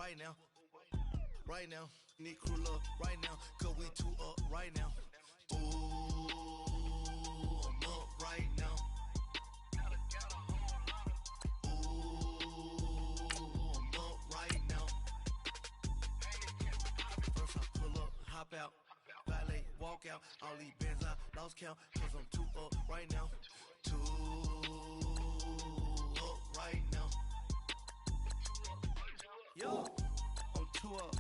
right now. Right now, need crew love right now, cause we two up right now. Ooh, I'm up right now. Ooh, I'm up right now. First I pull up, hop out, valet, walk out. All these bands I lost count, cause I'm two up right now. Two up right now. Yo, I'm two up.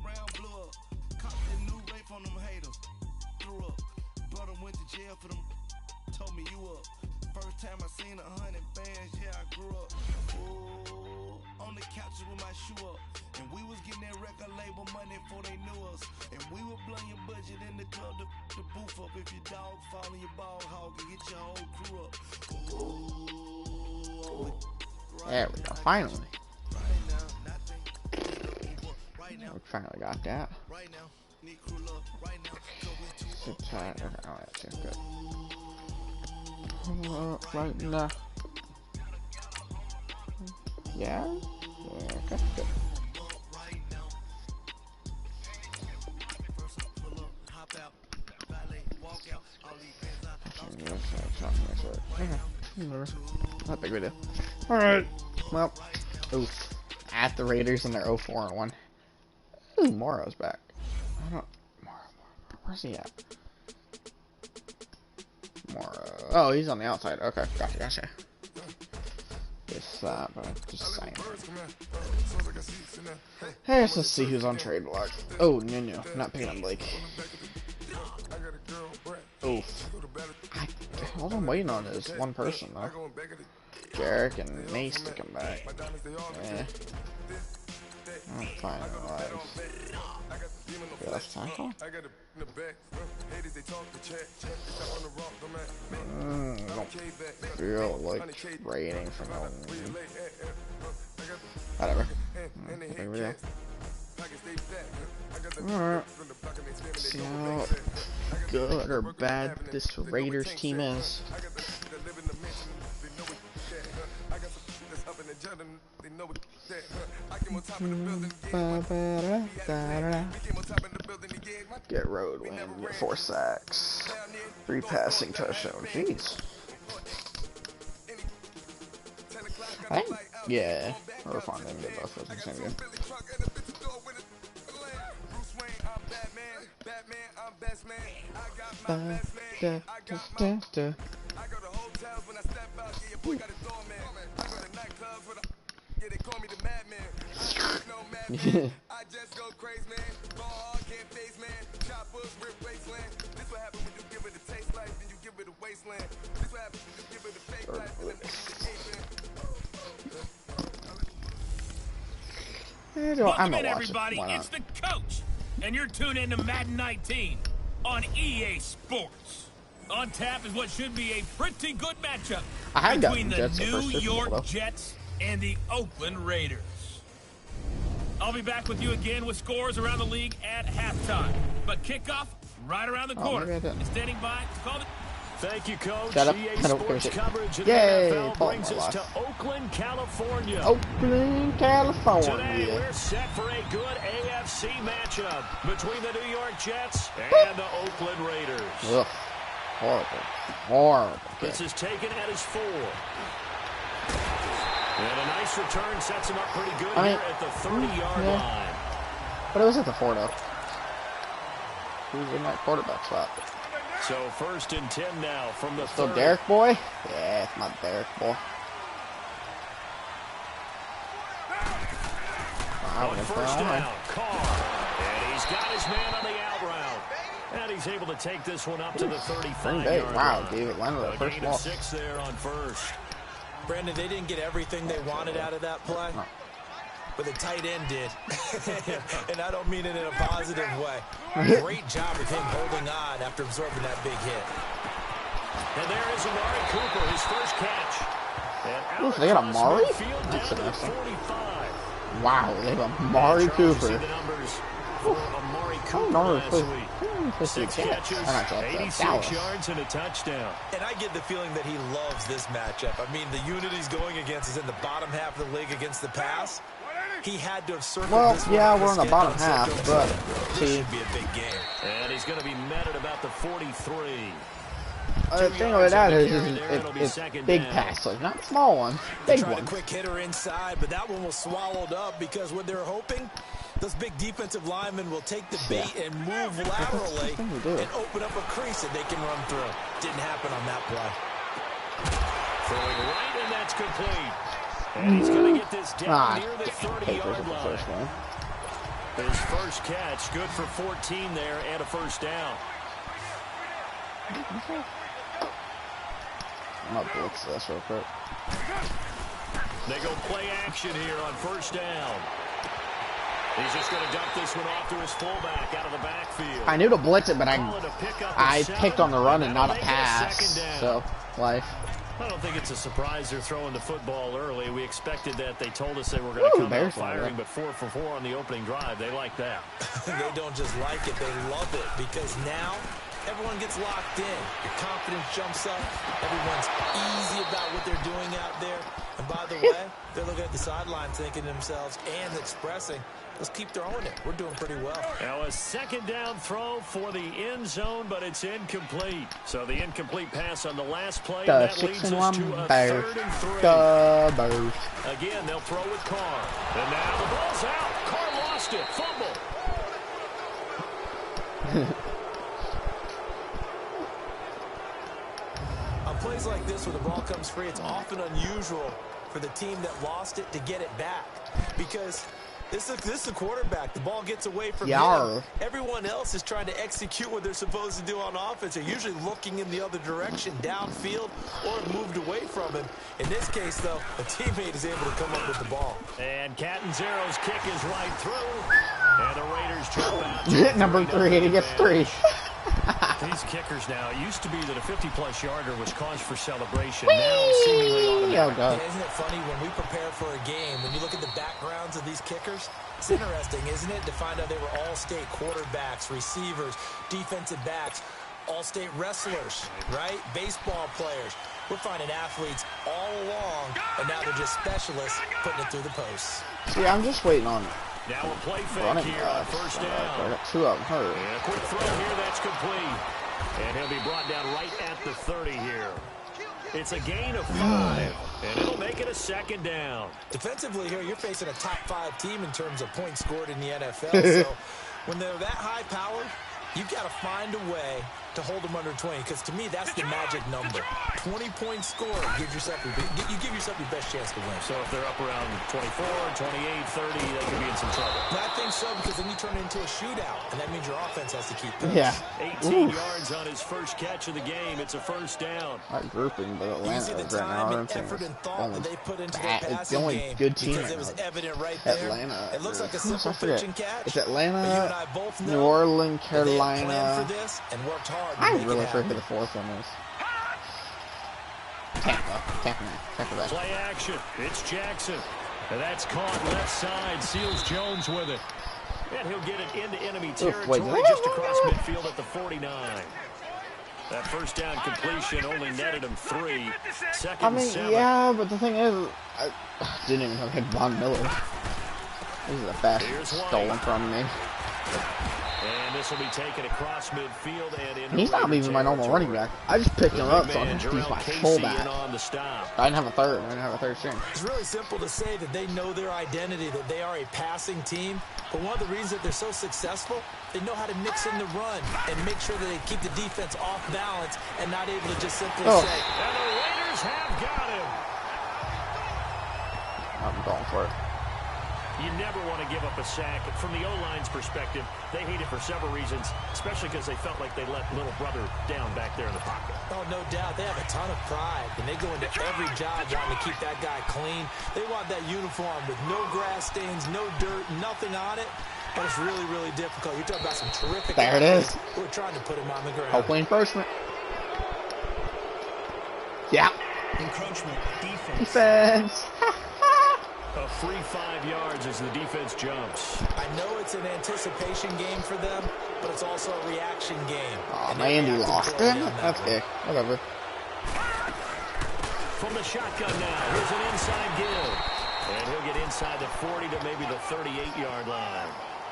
Round blew up, copped a new rape on them haters, threw up, brother went to jail for them, told me you up, first time I seen 100 bands, yeah I grew up, ooh, on the couches with my shoe up, and we was getting that record label money before they knew us, and we were blowing your budget in the club, the booth up, if your dog fall in your ball hog and get your whole crew up, ooh, there we go, finally. We finally got that. Sit tight. Okay, oh, that's good. Right now. Yeah? Yeah, that's good. Not big of a deal. Alright. Well, oof. At the Raiders and they're 0-4-1. Ooh, Morrow's back. I don't. Morrow. Where's he at? Morrow. Oh, he's on the outside. Okay, gotcha. This, but I'm just saying. Hey, let's see who's on trade block. Oh, no, not picking up Blake. Oof. All I'm waiting on is one person, though. Jarek and Mace to come back. Yeah. I'm fine otherwise. Left tackle? Don't feel like trading for no one. Whatever. There we go. Alright. See how good or bad this Raiders team is. Get road win, get 4 sacks, 3 passing touchdowns. Jeez. I think, yeah, we're fine. They can get both of us in the same game. I just go crazy, man. Ball can't face, man. Choppers, rip wasteland. This what happens when you give it a taste life, then you give it a wasteland. This what happens when you give it a fake life, and then make it the Welcome in, everybody. It's the coach, and you're tuned into Madden 19 on EA Sports. On tap is what should be a pretty good matchup between the New York Jets and the Oakland Raiders. I'll be back with you again with scores around the league at halftime. But kickoff right around the corner. And standing by to call the... Thank you, Coach. Shut up. EA Sports coverage of the Yay, NFL brings us to Oakland, California. Oakland, California. Today we're set for a good AFC matchup between the New York Jets and the Oakland Raiders. Ugh. Horrible. This is taken at his 4. And a nice return sets him up pretty good here at the 30-yard line. But it was at the 4, though. Who's in that quarterback spot? So 1st and 10 now from the 30. Still Derek boy? Yeah, it's my Derek boy. On 1st down, Carr. And he's got his man on the out route. And he's able to take this one up to the 35-yard line. Wow, gave Atlanta the first ball. 6 there on 1st. Brandon, they didn't get everything they wanted out of that play, but the tight end did. And I don't mean it in a positive way. Great job of him holding on after absorbing that big hit. And there is Amari Cooper, his first catch. Oof, they got Amari? That's interesting. Wow, they have Amari Cooper. Six catches, 86 yards, and a touchdown. And I get the feeling that he loves this matchup. I mean, the unit he's going against is in the bottom half of the league against the pass. He had to have circled this one. Well, yeah, we're in the bottom half, but this should be a big game. And he's going to be met at about the 43. The thing with that is it's big passes, not small ones, big ones. Tried a quick hitter inside, but that one was swallowed up because what they're hoping, those big defensive linemen will take the bait and move laterally and open up a crease that they can run through. Didn't happen on that play. Throwing right, and that's complete. And he's going to get this down near the 30-yard line. His first catch, good for 14 there and a first down. I'm going to blitz this real quick. They go play action here on first down. He's just going to dump this one off to his fullback out of the backfield. I knew to blitz it, but I picked on the run and not a pass. So, life. I don't think it's a surprise they're throwing the football early. We expected that. They told us they were going to come out firing, but 4 for 4 on the opening drive. They like that. They don't just like it, they love it, because now everyone gets locked in. Your confidence jumps up. Everyone's easy about what they're doing out there. And by the way, they're looking at the sideline thinking to themselves and expressing, let's keep throwing it. We're doing pretty well. Now a second down throw for the end zone, but it's incomplete. So the incomplete pass on the last play, that leads us to a 3rd and 3. Again, they'll throw with Carr. And now the ball's out. Carr lost it. Fumble. On plays like this where the ball comes free, it's often unusual for the team that lost it to get it back. Because this is the quarterback. The ball gets away from him. Everyone else is trying to execute what they're supposed to do on offense. They're usually looking in the other direction, downfield, or moved away from him. In this case, though, a teammate is able to come up with the ball. And Catanzaro's kick is right through. And the Raiders jump out. Number 3, he gets 3. These kickers now, it used to be that a 50-plus yarder was cause for celebration. Now, seemingly automatic. Isn't it funny when we prepare for a game, when you look at the backgrounds of these kickers, it's interesting, isn't it, to find out they were all-state quarterbacks, receivers, defensive backs, all-state wrestlers, right? Baseball players. We're finding athletes all along, and now they're just specialists putting it through the posts. See, I'm just waiting on now a play fake here on first down. I got 2 of them hurt. And a quick throw here, that's complete. And he'll be brought down right at the 30 here. It's a gain of 5, and it'll make it a second down. Defensively here, you're facing a top 5 team in terms of points scored in the NFL. So when they're that high-powered, you've got to find a way to hold them under 20, because to me, that's the magic number. 20-point score gives yourself you give yourself your best chance to win. So if they're up around 24, 28, 30, they could be in some trouble. I think so, because then you turn it into a shootout, and that means your offense has to keep pace. Yeah. 18 yards on his first catch of the game. It's a first down. Not grouping, but Atlanta you see the time and effort and thought that they put into their passing it's the only game, good team because it was evident right there. Atlanta. It looks like a simple pitch and catch. It's Atlanta, but you and I both know New Orleans, Carolina. They planned for this and worked hard. I really forget the 4th one is. Tampa. Play action. It's Jackson. And that's caught left side. Seals Jones with it. And he'll get it into enemy territory just across midfield at the 49. That first down completion only netted him 3. Second and 7. Yeah, but the thing is, I didn't even have hit Von Miller. This is a fast stolen from me. And this will be taken across midfield and into he's not even my normal running back. I just picked him up, so he's my fullback. I didn't have a third. I didn't have a third string. It's really simple to say that they know their identity, that they are a passing team. But one of the reasons that they're so successful, they know how to mix in the run and make sure that they keep the defense off balance and not able to just simply say, and the Raiders have got him. I'm going for it. You never want to give up a sack. From the O-line's perspective, they hate it for several reasons, especially because they felt like they let little brother down back there in the pocket. Oh, no doubt. They have a ton of pride, and they go into every job wanting to keep that guy clean. They want that uniform with no grass stains, no dirt, nothing on it. But it's really, really difficult. You're talking about some terrific athletes who are trying to put him on the ground. Hopefully encroachment. Yeah. Encroachment. Defense. A free 5 yards as the defense jumps. I know it's an anticipation game for them, but it's also a reaction game. Oh, Andy lost him? Okay, whatever. From the shotgun now, here's an inside give. And he'll get inside the 40 to maybe the 38-yard line.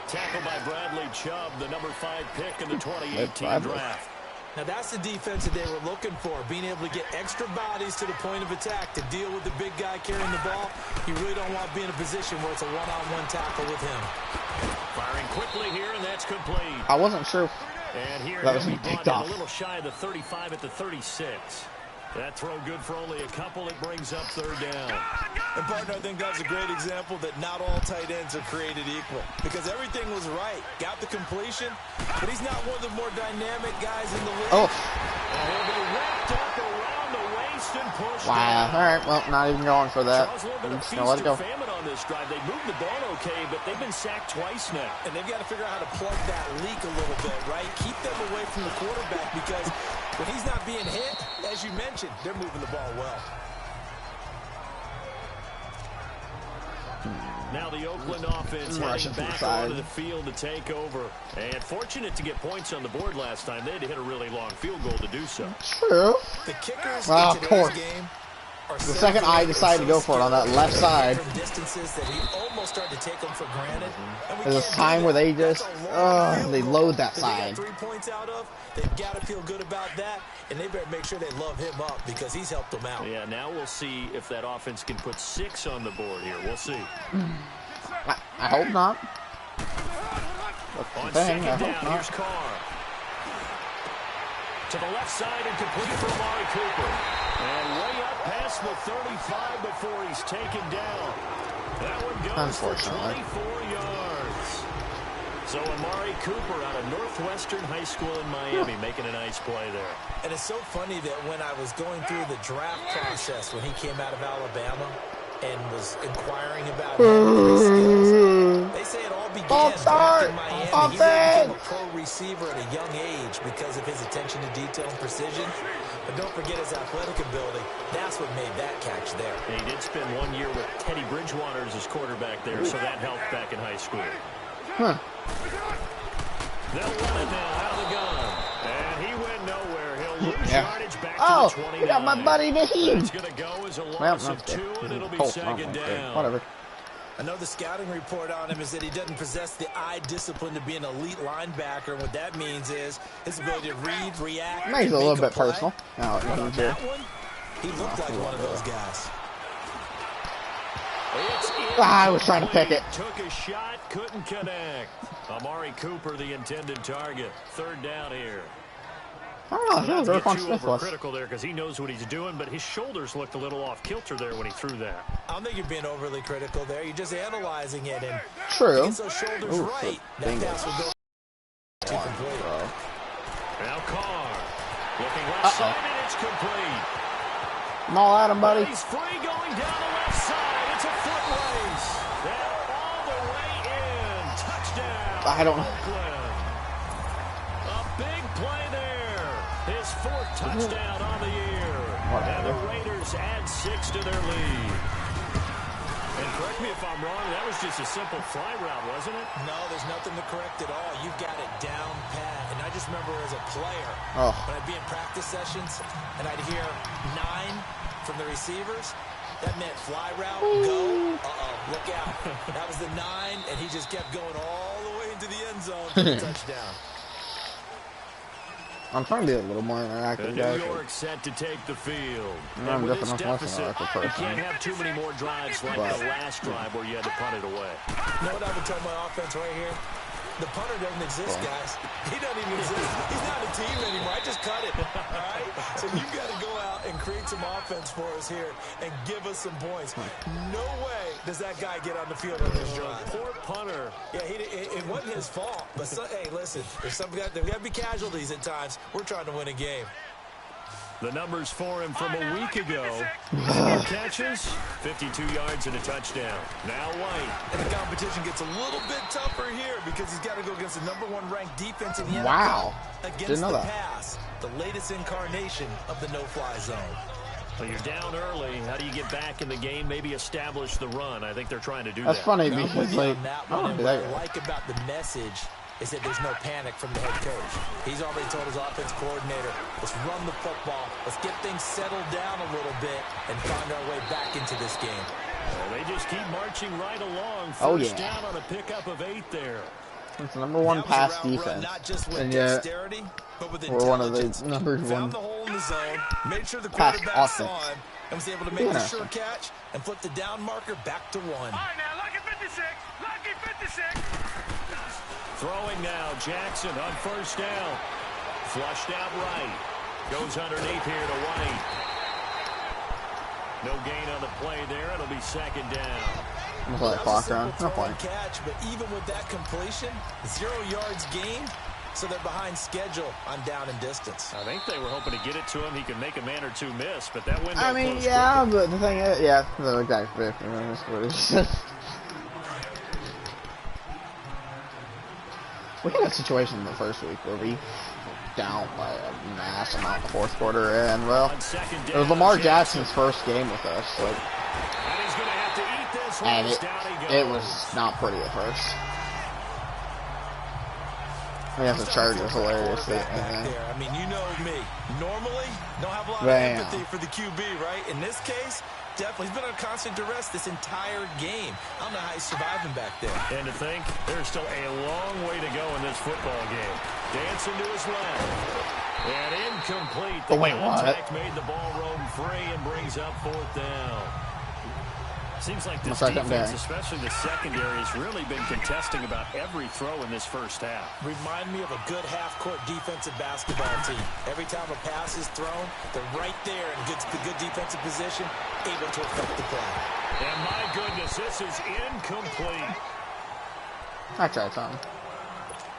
Tackled by Bradley Chubb, the number 5 pick in the 2018 draft. Now that's the defense that they were looking for, being able to get extra bodies to the point of attack to deal with the big guy carrying the ball. You really don't want to be in a position where it's a one-on-one tackle with him. Firing quickly here, and that's complete. I wasn't sure and here that was he'll be picked brought off. in a little shy of the 35 at the 36. That throw good for only a couple. It brings up 3rd down. And, partner, I think that's a great example that not all tight ends are created equal. Because everything was right. Got the completion, but he's not one of the more dynamic guys in the league. Oh. And he'll be wrapped up around the waist and pushed Wow. down. All right. Well, not even going for that. Charles, a little bit of Just feast gonna let it go. or famine on this drive. They moved the ball okay, but they've been sacked twice now. And they've got to figure out how to plug that leak a little bit, right? Keep them away from the quarterback because when he's not being hit, as you mentioned, they're moving the ball well. Now the Oakland offense heading back onto the field to take over. And fortunate to get points on the board last time. They had to hit a really long field goal to do so. True. The kickers Well, in of today's course. game are The second I decided to go for it on that left side, from distances that we almost started to take them for granted. And we there's this can't do time where that. they just, That's a long field they goal load that they got side. 3 points out of. They've got to feel good about that, and they better make sure they love him up because he's helped them out. Yeah, now we'll see if that offense can put 6 on the board here. We'll see. I hope not. On Thing, second I down, hope not. here's Carr. To the left side and complete for Amari Cooper. And way up past the 35 before he's taken down. That one goes for 24 yards. So Amari Cooper out of Northwestern High School in Miami making a nice play there. And it's so funny that when I was going through the draft process when he came out of Alabama and was inquiring about him and his skills, they say it all began back in Miami. He became a pro receiver at a young age because of his attention to detail and precision. But don't forget his athletic ability. That's what made that catch there. And he did spend 1 year with Teddy Bridgewater as his quarterback there, so that helped back in high school. Huh. They'll run it now out of the gun. And he went nowhere. He'll lose yardage back to the 29. We got my buddy Naheem. It's going to go as a loss of 2, and it'll be second down. Whatever. I know the scouting report on him is that he doesn't possess the eye discipline to be an elite linebacker. And what that means is his ability to read, react, Makes it a little bit play. personal. No, But on that one, he looked like one of those guys. I was trying to pick it. Took a shot, couldn't connect. Amari Cooper, the intended target. 3rd down here. I don't know. I feel like Not to Roquan get too Smith was. overcritical there because he knows what he's doing, but his shoulders looked a little off kilter there when he threw that. I don't think you're being overly critical there. You're just analyzing it. And True. gets those shoulders right. That pass will go to complete. Now Carr. Looking left side, and it's complete. I'm all at him, buddy. He's free going down the left side. It's a foot race. And all the way in. Touchdown. I don't know. Oakland. A big play there. His 4th touchdown on the year. And the Raiders add 6 to their lead. And correct me if I'm wrong, that was just a simple fly route, wasn't it? No, there's nothing to correct at all. You've got it down pat. And I just remember as a player, when I'd be in practice sessions and I'd hear 9 from the receivers, that meant fly route, go, look out. That was the 9, and he just kept going all the way into the end zone for the touchdown. I'm trying to be a little more interactive, guys. New York set to take the field. I'm And with this definitely deficit, less interactive you person. can't have too many more drives like the last drive where you had to punt it away. You know what I would tell my offense right here? The punter doesn't exist, guys. He doesn't even exist. He's not a team anymore. I just cut it, all right? So you've got to go out and create some offense for us here and give us some points. No way does that guy get on the field on this drive. Poor punter. Yeah, it wasn't his fault. But, hey, listen, there's got to be casualties at times. We're trying to win a game. The numbers for him from a week ago. 4 catches, 52 yards, and a touchdown. Now White. And the competition gets a little bit tougher here because he's got to go against the #1 ranked defense in the NFL. Wow. Against Didn't know the that. pass, the latest incarnation of the no-fly zone. Well, you're down early. How do you get back in the game? Maybe establish the run. I think they're trying to do That's that. funny Now, because, like, I don't do what that. I like about the message is that there's no panic from the head coach. He's already told his offense coordinator, let's run the football, let's get things settled down a little bit and find our way back into this game. Well, they just keep marching right along. Oh, First yeah. down on a pickup of 8 there. It's the #1 pass defense, and yet we're one of the #1 the hole in the zone, made sure the pass quarterback saw offense. him, and was able to make the sure catch and flip the down marker back to 1. All right, now, lucky 56. Lucky 56. Throwing now, Jackson on first down. Flushed out right. Goes underneath here to White. No gain on the play there. It'll be second down. Almost like clock around. No point. Catch, but even with that completion, 0 yards gained, so they're behind schedule on down and distance. I think they were hoping to get it to him. He could make a man or two miss, but that window I mean, closed yeah, quickly. but the thing is, yeah, the exact we had a situation in the first week where we down by a mass amount in the fourth quarter, and well, it was Lamar Jackson's first game with us, so, and it was not pretty at first. I guess the Chargers hilariously. I mean, you know me. Normally, don't have a lot of empathy for the QB, right? In this case, definitely. He's been under constant duress this entire game. I don't know how he's surviving back there. And to think, there's still a long way to go in this football game. Dancing to his left. And incomplete. The contact made the ball roam free and brings up 4th down. Seems like this defense, especially the secondary, has really been contesting about every throw in this first half. Remind me of a good half-court defensive basketball team. Every time a pass is thrown, they're right there in good defensive position, able to affect the play. And my goodness, this is incomplete. I tried something.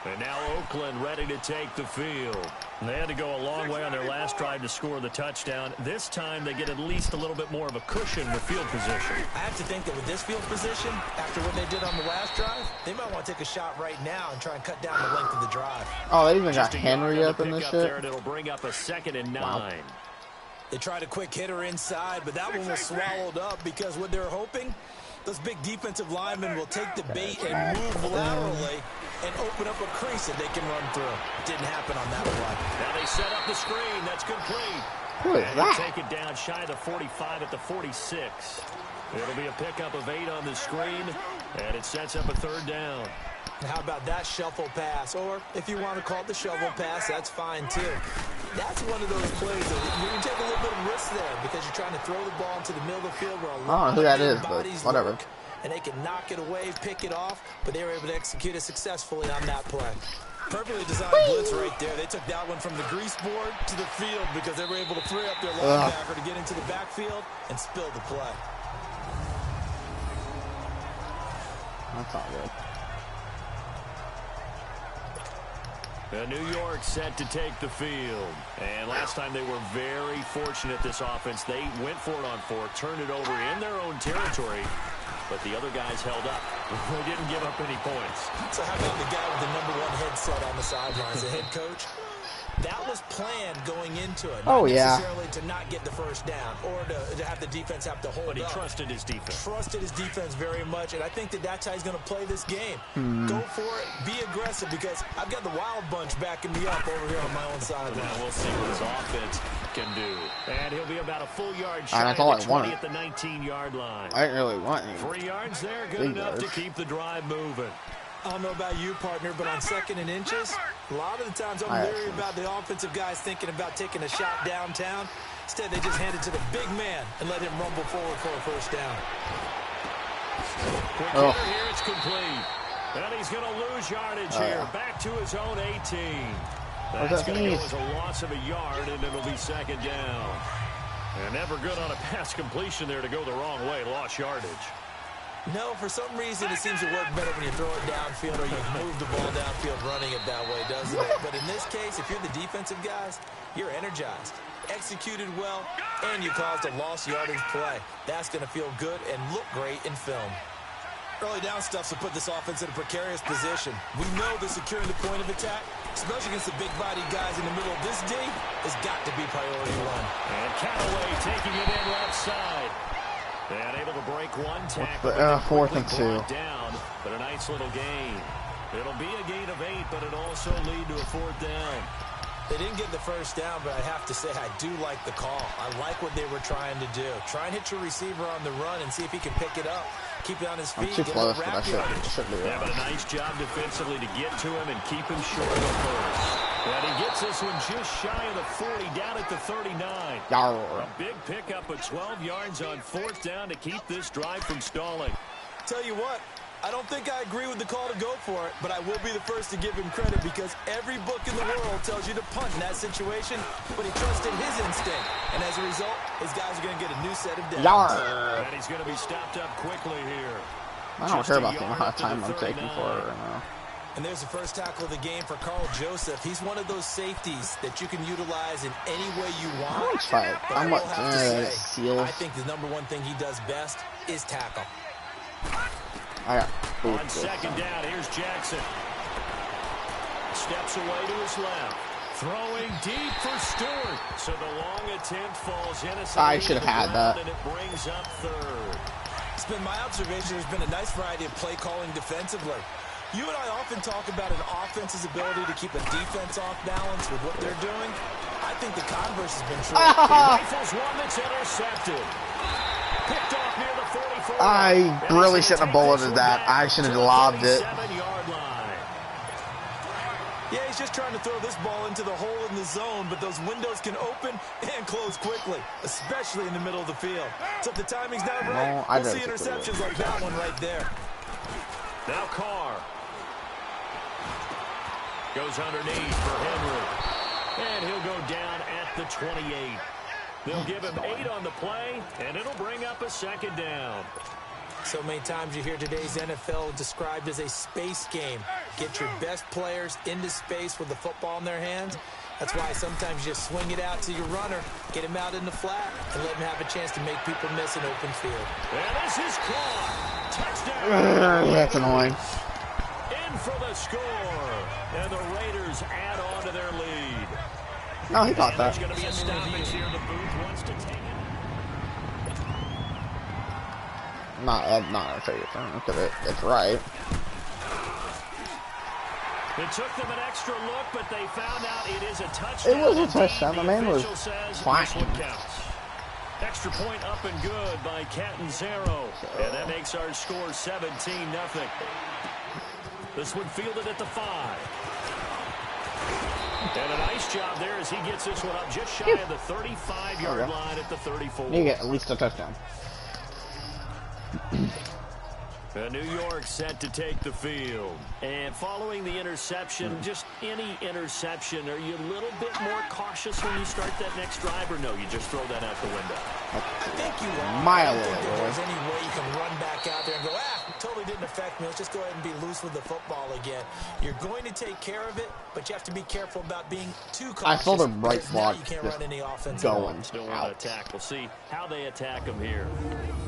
And now Oakland ready to take the field. And they had to go a long way on their last drive to score the touchdown. This time they get at least a little bit more of a cushion with field position. I have to think that with this field position, after what they did on the last drive, they might want to take a shot right now and try and cut down the length of the drive. Oh, they even got Henry up in this shit. There, and it'll bring up a 2nd and 9. Wow. They tried a quick hitter inside, but that one was swallowed up because what they're hoping, those big defensive linemen will take the bait and move laterally and open up a crease that they can run through. Didn't happen on that play. Now they set up the screen. That's complete. Who is that? Take it down shy of the 45 at the 46. It'll be a pickup of 8 on the screen, and it sets up a 3rd down. How about that shuffle pass? Or if you want to call it the shovel pass, that's fine too. That's one of those plays that you can take a little bit of risk there because you're trying to throw the ball into the middle of the field where a lot of bodies whatever. Work, and they can knock it away, pick it off, but they were able to execute it successfully on that play. Perfectly designed blitz right there. They took that one from the grease board to the field because they were able to free up their linebacker to get into the backfield and spill the play. That's not good. New York set to take the field. And last time they were very fortunate, this offense. They went for it on 4, turned it over in their own territory, but the other guys held up. They didn't give up any points. So how about the guy with the #1 headset on the sidelines, the head coach? That was planned going into it. Not necessarily to not get the first down or to have the defense have to hold up. But he trusted his defense. Trusted his defense very much, and I think that that's how he's going to play this game. Go for it. Be aggressive because I've got the wild bunch backing me up over here on my own sideline. Now we'll see what his offense can do. And he'll be about a full yard shy that's all of the 20 wanted. at the 19-yard line. I didn't really want any. 3 yards there, good enough to keep the drive moving. I don't know about you, partner, but on 2nd and inches, a lot of the times I'm leery about the offensive guys thinking about taking a shot downtown. Instead, they just hand it to the big man and let him rumble forward for a first down. Quick hitter here, it's complete. And he's going to lose yardage here. Back to his own 18. That's going to go as a loss of a yard, and it'll be 2nd down. And never good on a pass completion there to go the wrong way. Lost yardage. No, for some reason it seems to work better when you throw it downfield or you move the ball downfield running it that way, doesn't it? But in this case, if you're the defensive guys, you're energized, executed well, and you caused a lost yardage play. That's going to feel good and look great in film. Early down stuff to put this offense in a precarious position. We know that securing the point of attack, especially against the big-bodied guys in the middle of this D, has got to be priority 1. And Callaway taking it in left side. And able to break one tackle. 4th and 2. Down, but a nice little gain. It'll be a gain of 8, but it also lead to a 4th down. They didn't get the first down, but I have to say I do like the call. I like what they were trying to do. Try and hit your receiver on the run and see if he can pick it up. Keep it on his feet. I'm too close, but I should be Yeah, but a nice job defensively to get to him and keep him short of the first. And he gets this one just shy of the 40, down at the 39. A big pickup of 12 yards on 4th down to keep this drive from stalling. Tell you what, I don't think I agree with the call to go for it, but I will be the first to give him credit because every book in the world tells you to punt in that situation, but he trusted his instinct. And as a result, his guys are going to get a new set of downs. And he's going to be stopped up quickly here. I don't care about the amount of time I'm taking for it right now. And there's the first tackle of the game for Carl Joseph. He's one of those safeties that you can utilize in any way you want. Seals. I think the #1 thing he does best is tackle. On 2nd down, here's Jackson. Steps away to his left. Throwing deep for Stewart. So the long attempt falls innocently. I should have had that. And it brings up 3rd. It's been my observation there's been a nice variety of play calling defensively. You and I often talk about an offense's ability to keep a defense off balance with what they're doing. I think the converse has been true. He rifles one that's intercepted. Picked off near the 44. I really shouldn't have bulleted that. I should have lobbed it. Yeah, he's just trying to throw this ball into the hole in the zone, but those windows can open and close quickly, especially in the middle of the field. So if the timing's not right, we'll see interceptions like that one right there. Now Carr. Goes underneath for Henry. And he'll go down at the 28. They'll give him 8 on the play, and it'll bring up a 2nd down. So many times you hear today's NFL described as a space game. Get your best players into space with the football in their hands. That's why sometimes you just swing it out to your runner, get him out in the flat, and let him have a chance to make people miss an open field. And this is caught. Touchdown. That's annoying. In for the score. And the Raiders add on to their lead. No, he caught that. There's going to be a stoppage here. The booth wants to take it. Not a favorite thing. Look at it. It's right. It took them an extra look, but they found out it is a touchdown. It was a touchdown. The man was fine. Extra point up and good by Catanzaro. And that makes our score 17-0. This one fielded at the 5. And a nice job there as he gets this one up just shy of the 35-yard line at the 34. You get at least a touchdown. New York set to take the field. And following the interception, just any interception, are you a little bit more cautious when you start that next drive, or no, you just throw that out the window? I think you are. Mile I don't think away, there's any way you can run back out there and go, totally didn't affect me. Let's just go ahead and be loose with the football again. You're going to take care of it, but you have to be careful about being too cautious. I saw the right block you can't run any offense going. Don't want to attack. We'll see how they attack him here.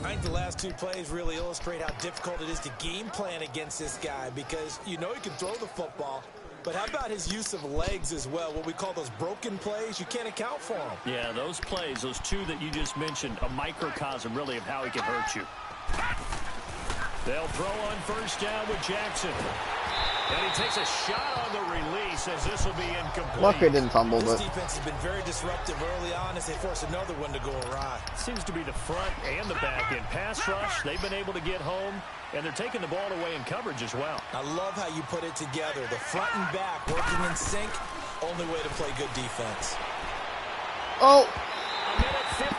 I think the last 2 plays really illustrate how difficult it is to game plan against this guy because you know he can throw the football, but how about his use of legs as well? What we call those broken plays, you can't account for them. Yeah, those plays, those 2 that you just mentioned, a microcosm really of how he can hurt you. They'll throw on 1st down with Jackson. And he takes a shot on the release as this will be incomplete. Lucky didn't fumble, This but defense has been very disruptive early on as they force another one to go awry. Seems to be the front and the back end. Pass rush, they've been able to get home, and they're taking the ball away in coverage as well. I love how you put it together. The front and back working in sync, only way to play good defense.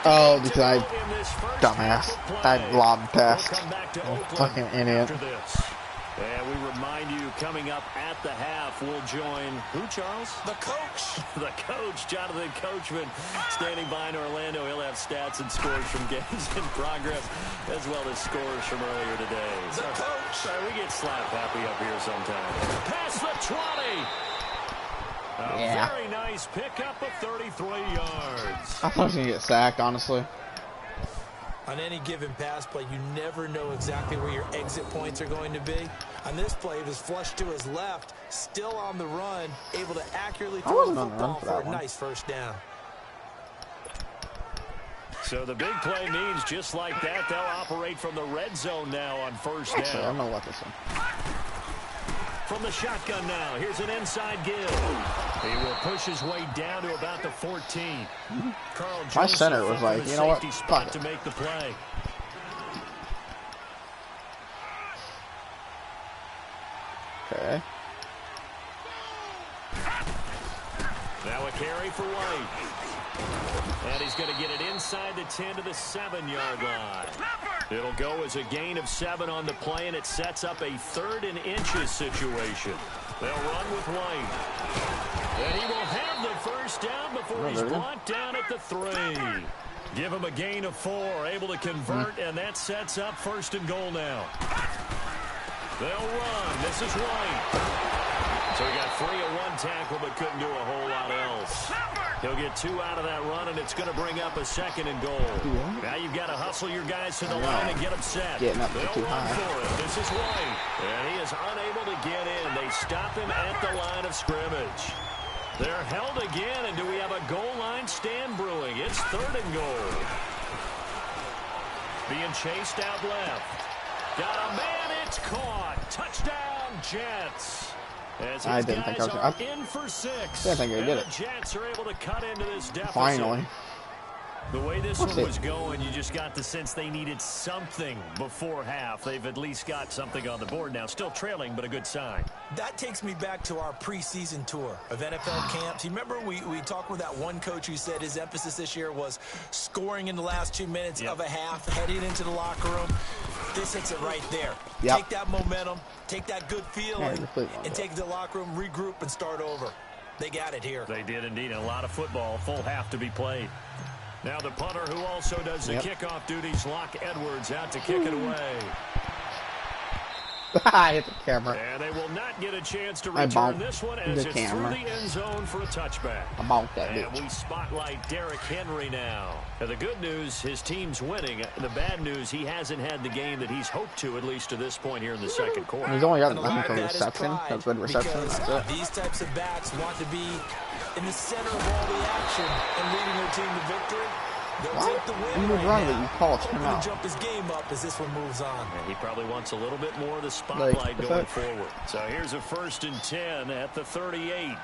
oh, because I dumbass. I lobbed past. Fucking idiot. And we remind you, coming up at the half, we'll join who, Charles? The coach. The coach, Jonathan Coachman, standing by in Orlando. He'll have stats and scores from games in progress, as well as scores from earlier today. The coach. Sorry, we get slap happy up here sometimes. Past the 20. A very nice pickup of 33 yards. I thought I was going to get sacked, honestly. On any given pass play, you never know exactly where your exit points are going to be. On this play, it was flushed to his left, still on the run, able to accurately throw the football for a nice 1st down. So the big play means just like that, they'll operate from the red zone now on 1st down. Actually, I don't know what this one. From the shotgun now, here's an inside give. He will push his way down to about the 14. My center was like, you know what? Spot to make the play. Okay. Now a carry for White. And he's going to get it inside the 10 to the 7-yard line. It'll go as a gain of 7 on the play, and it sets up a 3rd and inches situation. They'll run with White. And he will have the first down before he's brought down at the 3. Give him a gain of 4, able to convert, and that sets up 1st and goal now. They'll run. This is White. So he got free of 1 tackle, but couldn't do a whole lot else. He'll get 2 out of that run, and it's going to bring up a 2nd and goal. Now you've got to hustle your guys to the line and get them set. Getting up They'll too run high. for it. This is White, and he is unable to get in. They stop him at the line of scrimmage. They're held again, and do we have a goal line stand brewing? It's 3rd and goal. Being chased out left. Got a man, it's caught. Touchdown, Jets. As I didn't think I was in for 6. I think I did it. The Jets are able to cut into this deficit. Finally. The way this one was going, you just got the sense they needed something before half. They've at least got something on the board now. Still trailing, but a good sign. That takes me back to our preseason tour of NFL camps. You remember we talked with that one coach who said his emphasis this year was scoring in the last 2 minutes of a half, heading into the locker room. This hits it right there. Take that momentum, take that good feeling, and take the locker room, regroup, and start over. They got it here. They did indeed. A lot of football, full half to be played. Now the punter who also does the kickoff duties, Locke Edwards, out to kick it away. I hit the camera. And they will not get a chance to return this one as it's through the end zone for a touchback. I bonked that bitch. And we spotlight Derrick Henry now. Now. The good news, his team's winning. The bad news, he hasn't had the game that he's hoped to, at least to this point here in the 2nd quarter. He's only got nothing for reception. That's good reception. That's it. These types of backs want to be in the center of all the action and leading their team to victory. They'll take the win right now. You call timeout. Jump his game up as this one moves on. And he probably wants a little bit more of the spotlight going forward. So here's a 1st and 10 at the 38. It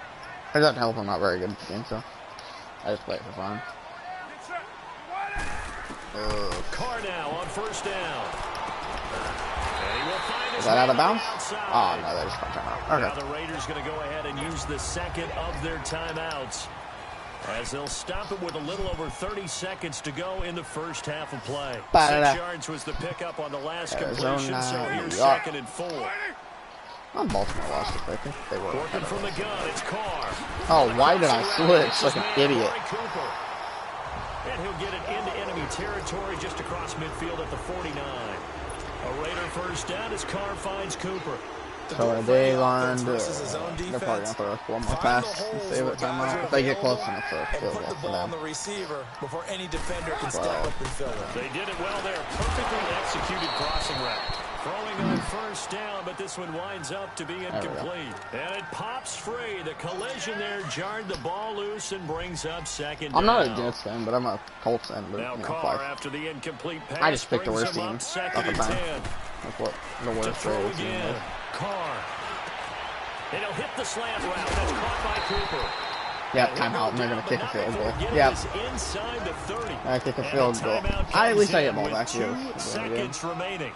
doesn't help. I'm not very good at the game, so I just play it for fun. Carr now on 1st down. And he will find his Is that out of bounds? outside. Oh, no, they just called timeout. Okay. Now the Raiders going to go ahead and use the 2nd of their timeouts, as they'll stop it with a little over 30 seconds to go in the first half of play. 6 yards was the pickup on the last completion, so here's 2nd and 4. Baltimore lost it, I think they were. Working from the gun, it's Carr. Oh, why did I switch like an idiot? And he'll get it into enemy territory just across midfield at the 49. A Raider 1st down as Carr finds Cooper. So they learned, they're probably going to throw one more pass and save it timeout. If they get close enough for a field goal for them. The receiver before any defender can step up and fill it. They did it well there. Perfectly executed crossing route. Throwing on 1st down, but this one winds up to be incomplete. And it pops free. The collision there jarred the ball loose and brings up 2nd down. I'm not a Jets fan, but I'm a Colts fan. But, now Carr after the incomplete pass. I just picked the worst team. 2nd and 10. That's what the worst team is. Carr. And he'll hit the slant route. That's caught by Cooper. Yeah, timeout, and they're going to kick a field goal. Yeah. Inside the 30. I kick a field goal. At least I get ball back here. 2 seconds remaining.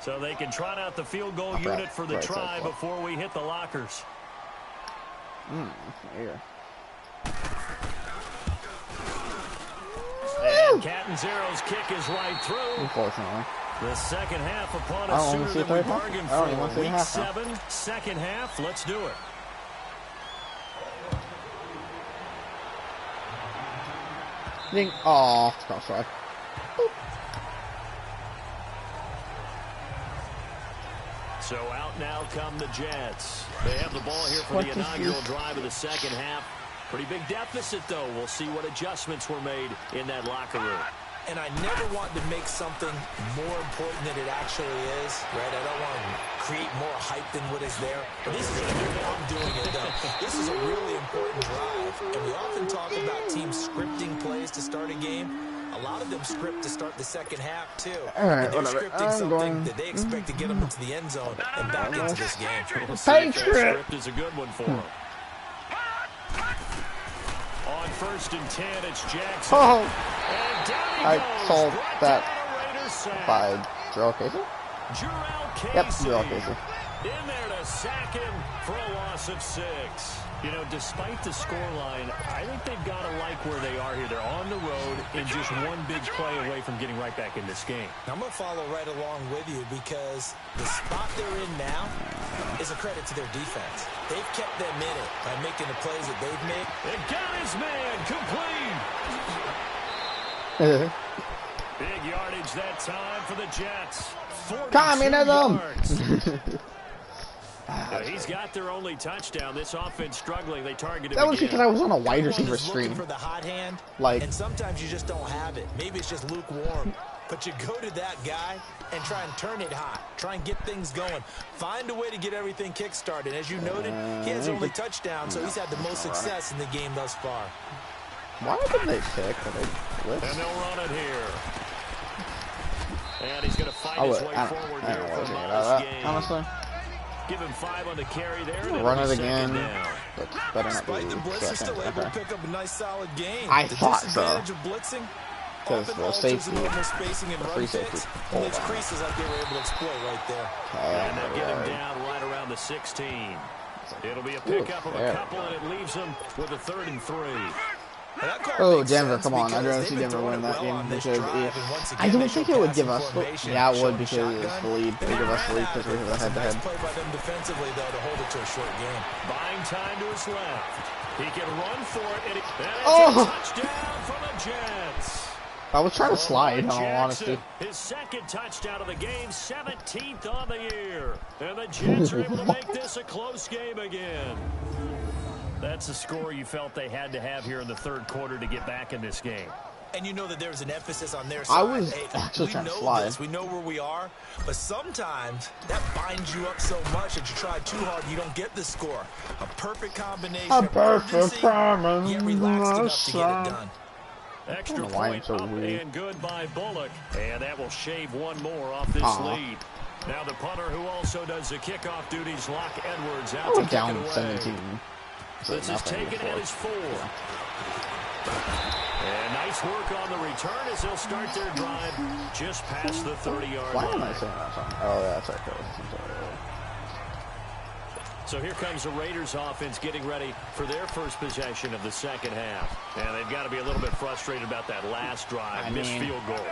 So they can trot out the field goal unit for the try before we hit the lockers. Here. And Catanzero's kick is right through. Unfortunately. The second half upon a suitor that we bargained for. Week 7, second half. Let's do it. Oh, crossfire. So out now come the Jets. They have the ball here for the inaugural drive of the second half. Pretty big deficit, though. We'll see what adjustments were made in that locker room. And I never want to make something more important than it actually is, right? I don't want to create more hype than what is there. But this is I'm doing it, though. This is a really important drive. And we often talk about teams scripting plays to start a game. A A lot of them script to start the second half, too. All right, they're whatever. scripting something that they expect to get them into the end zone and back into this game. Script is a good one for them. On 1st and 10, it's Jackson. Oh, And down he I goes. sold Brought that down a Raiders sack. by Jarrell Casey. Jarrell Casey. Yep, Jarrell Casey. In there to sack him for a loss of 6. You know, despite the scoreline, I think they've got to like where they are here. They're on the road and just one big play away from getting right back in this game. I'm going to follow right along with you because the spot they're in now is a credit to their defense. They've kept them in it by making the plays that they've made. And got his man complete. Big yardage that time for the Jets. 42 Communism! yards. He's got their only touchdown. This offense struggling. They targeted That was because I was on a wide receiver stream. For the hot hand, like, and sometimes you just don't have it. Maybe it's just lukewarm. But you go to that guy and try and turn it hot. Try and get things going. Find a way to get everything kick-started. As you noted, he has only touchdown, so he's had the most success in the game thus far. Why did they pick? And they'll run it here. And he's going to fight his way forward here for Miles Gaines. Honestly. Give him 5 on the carry there. Run it again. But better not Despite be the blitz, he's still able to pick up a nice solid gain. I thought so. Of blitzing, because the safety, spacing and the free safety. Makes creases like they were able to exploit right there. And they'll get him down right around the 16. It'll be a pickup of a couple, and it leaves them with a 3rd and 3. Oh, Denver, come on. I'd rather see Denver win that game because I don't think it would give us the, yeah, it would because it's the lead. It would give us the lead because we have a head-to-head. Play by them defensively, though, to hold it to a short game. Buying time to his left. He can run for it, and it's a Oh! touchdown for the Jets. I was trying to slide, in all honesty. His second touchdown of the game, 17th on the year. And the Jets are able to make this a close game again. That's a score you felt they had to have here in the 3rd quarter to get back in this game. And you know that there's an emphasis on their side. I was actually trying to slide. We know where we are, but sometimes that binds you up so much that you try too hard and you don't get the score. A perfect combination of urgency, yet relaxed enough to get it done. Extra point up and good by Bullock. And that will shave one more off this lead. Now the punter who also does the kickoff duties, Locke Edwards, out to kick down it away. 17. This is taken at his 4. And nice work on the return as they'll start their drive just past the 30-yard line. Why am I saying that song? Oh, that's right. So here comes the Raiders offense getting ready for their first possession of the second half. And they've got to be a little bit frustrated about that last drive, missed field goal.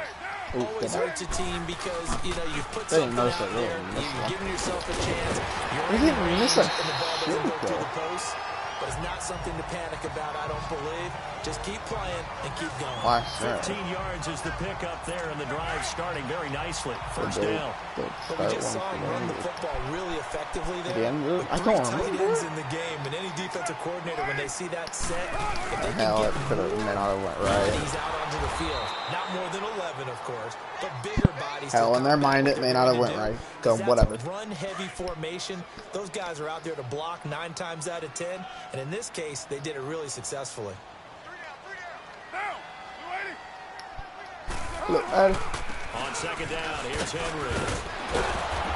Always hurts a team because, you know, you've put something out there, you've given yourself a chance, you're in the range, and the ball doesn't go through the post. But it's not something to panic about, I don't believe. Just keep playing and keep going. 15 yards is the pickup there, and the drive starting very nicely. First down. But we just saw him run the football really effectively there. I don't tight ends in the game, and any defensive coordinator, when they see that set, if they can it get could have went right. he's out onto the field. Not more than 11, of course, but bigger bodies. Hell, in their mind, it may not have went right. So whatever. Run-heavy formation. Those guys are out there to block 9 times out of 10, and in this case, they did it really successfully. Look, on second down, here's Henry.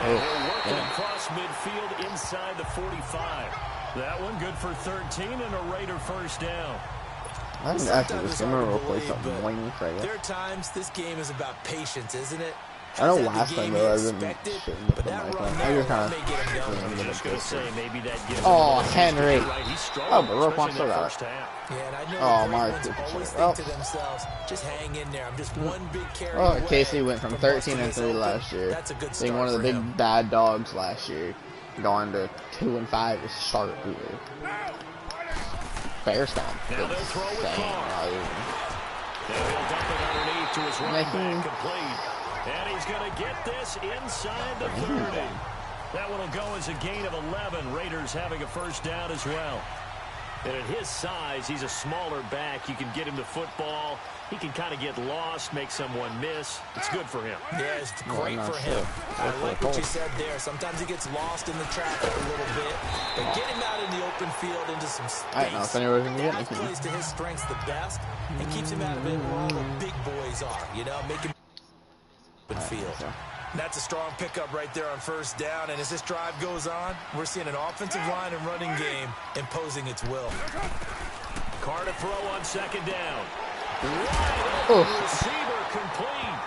They're working across midfield inside the 45. That one good for 13 and a Raider first down. I think actually just going to replace something wing for you. There are times this game is about patience, isn't it? I know last time though I didn't shit with the mic on. I just kind of oh, Henry. Oh, but Roquan still got it. Oh, my goodness. Just hang in there. I'm just one big carry. Oh, Casey went from 13-3 last year, being one of the big bad dogs last year, going to 2-5 is sharp here. Fair stomp. Now they'll throw with Carr. He'll dump it underneath to his running back complete. And he's going to get this inside the 30. That one will go as a gain of 11. Raiders having a first down as well. And at his size, he's a smaller back. You can get him to football. He can kind of get lost, make someone miss. It's good for him. Yeah, it's great for him. I like what you said there. Sometimes he gets lost in the traffic a little bit, but get him out in the open field into some space. I don't know if anyone's going to get anything. Plays to his strengths the best and keeps him out of it where all the big boys are, you know, make him open field. That's a strong pickup right there on first down, and as this drive goes on, we're seeing an offensive line and running game imposing its will. Carr to throw on second down. Wide open receiver complete.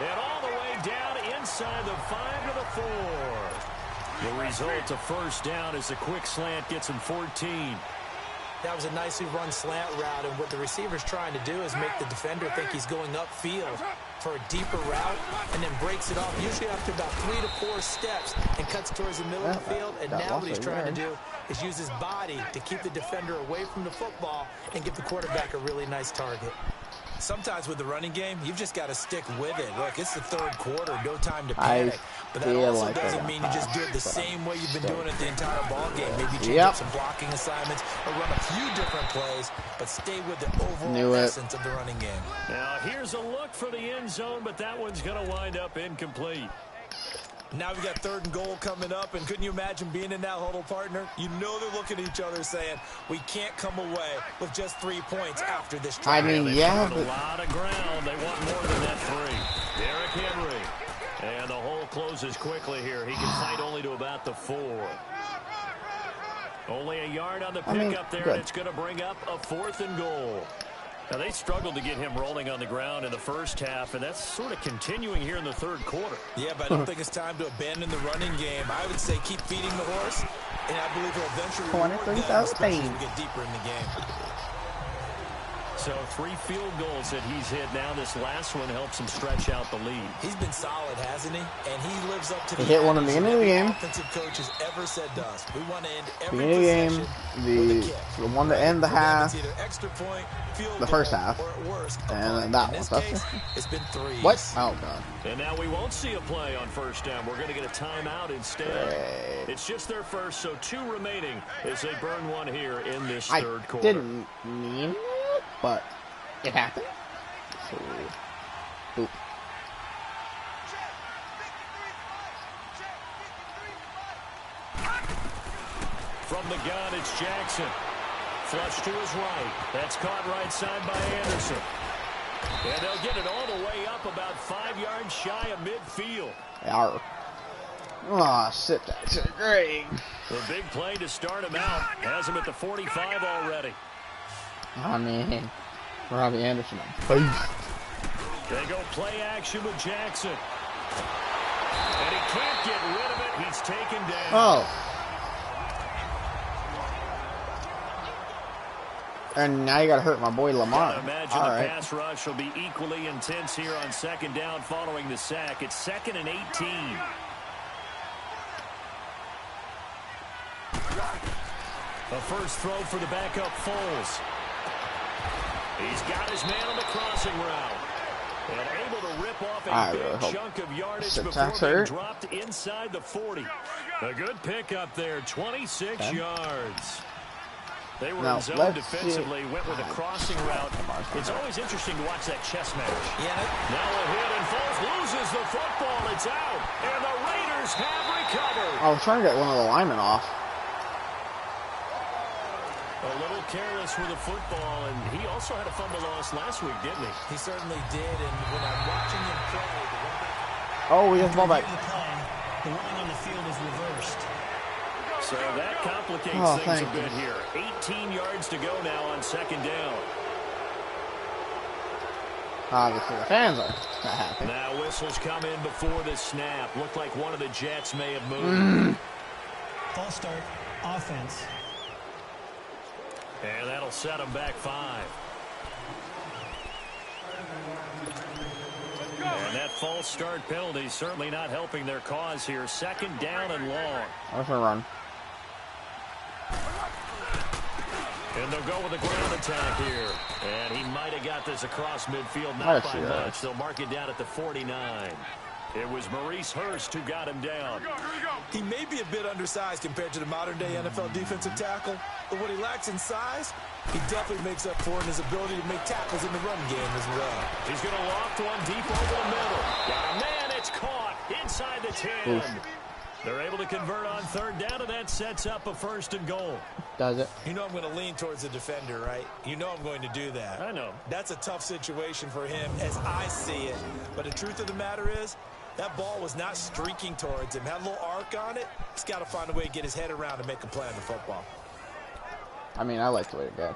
And all the way down inside the 5 to the 4. The result of first down is a quick slant gets him 14. That was a nicely run slant route, and what the receiver's trying to do is make the defender think he's going upfield for a deeper route, and then breaks it off, usually after about 3 to 4 steps, and cuts towards the middle of the field. And now what he's trying to do is use his body to keep the defender away from the football and give the quarterback a really nice target. Sometimes with the running game, you've just got to stick with it. Look, it's the third quarter, no time to panic. But that also doesn't mean you just do it the same way you've been doing it the entire ball game. Maybe change up some blocking assignments or run a few different plays, but stay with the overall essence of the running game. Now here's a look for the end zone, but that one's going to wind up incomplete. Now we've got 3rd and goal coming up, and couldn't you imagine being in that huddle, partner? You know they're looking at each other saying, we can't come away with just 3 points after this drive. I mean, yeah, but a lot of ground. They want more than that 3. Derrick Henry. And the hole closes quickly here. He can fight only to about the 4. Only a yard on the pickup there, and it's going to bring up a 4th and goal. Now, they struggled to get him rolling on the ground in the first half, and that's sort of continuing here in the 3rd quarter. Yeah, but I don't think it's time to abandon the running game. I would say keep feeding the horse, and I believe he'll eventually reward them, especially as we get deeper in the game. So 3 field goals that he's hit now. This last one helps him stretch out the lead. He's been solid, hasn't he? And he lives up to the hit one in the end of the game. Offensive coach has ever said to us. We want to end every game, the one to end the half, extra point, the first half, and then that one. It's been 3. What? Oh god! And now we won't see a play on first down. We're going to get a timeout instead. It's just their first, so 2 remaining as they burn one here in this 3rd quarter. I didn't mean it, but it happened. So, boop. From the gun, it's Jackson. Flush to his right. That's caught right side by Anderson. And they'll get it all the way up about 5 yards shy of midfield. Oh, sit that. Great. The big play to start him out. Has him at the 45 already. I mean, Robbie Anderson. They go play action with Jackson. And he can't get rid of it. He's taken down. Oh. And now you got to hurt my boy Lamar. I imagine the pass rush will be equally intense here on second down following the sack. It's 2nd and 18. The first throw for the backup Foles. He's got his man on the crossing route. And able to rip off a big chunk of yardage before being dropped inside the 40. A good pickup there, 26 yards. They were in zone defensively, went with a crossing route. It's always interesting to watch that chess match. Yeah. Now a hit, and Foles loses the football. It's out, and the Raiders have recovered. I was trying to get one of the linemen off. A little careless with the football, and he also had a fumble loss last week, didn't he? He certainly did, and when I'm watching him play... Oh, he has the ball back. The running on the field is reversed. So that complicates things a bit here. 18 yards to go now on second down. Obviously, the fans are not happy. Now whistles come in before the snap. Looked like one of the Jets may have moved. False start, offense. And that'll set them back 5. And that false start penalty certainly not helping their cause here. Second down and long. That's a run. And they'll go with a ground attack here. And he might have got this across midfield, not by much. They'll mark it down at the 49. It was Maurice Hurst who got him down. He may be a bit undersized compared to the modern-day NFL defensive tackle, but what he lacks in size, he definitely makes up for in his ability to make tackles in the run game as well. He's going to loft one deep over the middle. Got a man, it's caught inside the 10. Oof. They're able to convert on third down, and that sets up a 1st and goal. Does it? You know I'm going to lean towards the defender, right? You know I'm going to do that. I know. That's a tough situation for him as I see it. But the truth of the matter is, that ball was not streaking towards him. Had a little arc on it. He's got to find a way to get his head around and make a play on the football. I mean, I like the way it goes.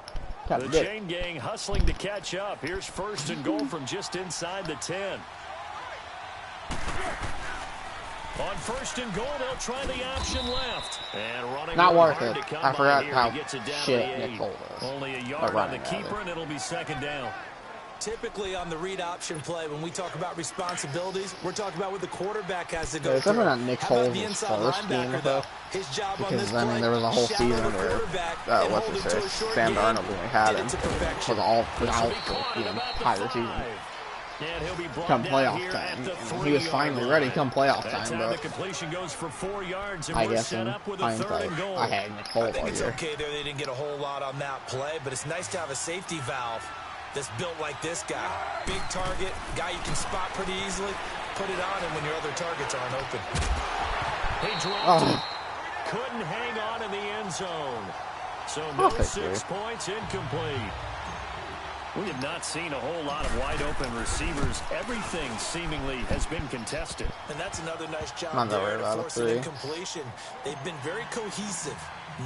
The chain gang hustling to catch up. Here's 1st and goal from just inside the 10. On 1st and goal, they'll try the option left. And running not worth it. I forgot how shit Nick Cole is. Only a yard on the keeper, and it'll be 2nd down. Typically on the read option play, when we talk about responsibilities, we're talking about what the quarterback has to go through. It's definitely not Nick Cole's first game with us. His job on because, this I mean, there was a whole season where, Sam Darnold when we had him, was all out for, you know, entire season. Come playoff time. He was finally ready come playoff time, but I guess in hindsight, I had Nick Cole all year. I think it's okay there they didn't get a whole lot on that play, but it's nice to have a safety valve that's built like this guy. Big target, guy you can spot pretty easily. Put it on him when your other targets aren't open. He dropped it. Couldn't hang on in the end zone. So no 6 points, incomplete. We have not seen a whole lot of wide-open receivers. Everything seemingly has been contested. And that's another nice job there to force an incompletion. They've been very cohesive,